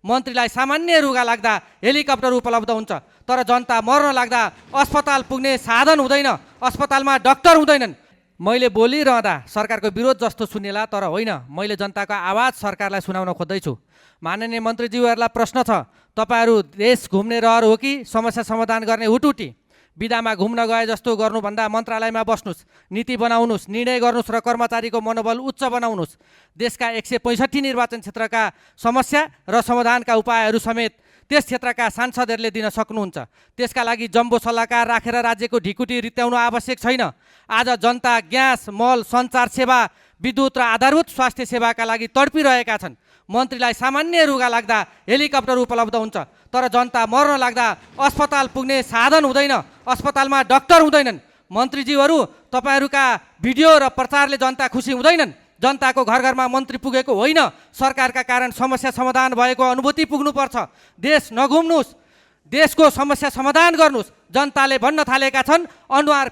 मन्त्रीलाई सामान्य रुगा लाग्दा हेलिकप्टर उपलब्ध हुन्छ, तर जनता मर्न लाग्दा अस्पताल पुग्ने साधन हुँदैन, अस्पतालमा डाक्टर हुँदैनन्। मैले बोलिरहँदा सरकारको विरोध जस्तो सुनेला, तर होइन, मैले जनताको आवाज सरकारलाई सुनाउन खोज्दैछु। माननीय मन्त्रीज्यूहरूलाई प्रश्न छ, तपाईँहरू देश घुम्ने रहर हो कि समस्या समाधान गर्ने हुटुटी? विधामा घुम्न गए जस्तो गर्नुभन्दा मन्त्रालयमा बस्नुहोस्, नीति बनाउनुहोस्, निर्णय गर्नुहोस् र कर्मचारीको मनोबल उच्च बनाउनुहोस्। देशका 165 निर्वाचन क्षेत्रका समस्या र समाधानका उपायहरू समेत त्यस क्षेत्रका सांसदहरूले दिन सक्नुहुन्छ। त्यसका लागि जम्बो सल्लाहकार राखेर राज्यको ढिकुटी रित्याउनु आवश्यक छैन। आज जनता ग्यास, मल, सञ्चार सेवा, विद्युत र आधारभूत स्वास्थ्य सेवाका लागि तडपिरहेका छन्। मन्त्रीलाई सामान्य रुगा लाग्दा हेलिकप्टर उपलब्ध हुन्छ, तर जनता मर्न लाग्दा अस्पताल पुग्ने साधन हुँदैन, अस्पतालमा डाक्टर हुँदैनन्। मन्त्रीज्यूहरू, तपाईँहरूका भिडियो र प्रचारले जनता खुसी हुँदैनन्। जनताको घर घरमा मन्त्री पुगेको होइन, सरकारका कारण समस्या समाधान भएको अनुभूति पुग्नुपर्छ। देश नघुम्नुहोस्, देशको समस्या समाधान गर्नुहोस्। जनताले भन्न थालेका छन् अनुहार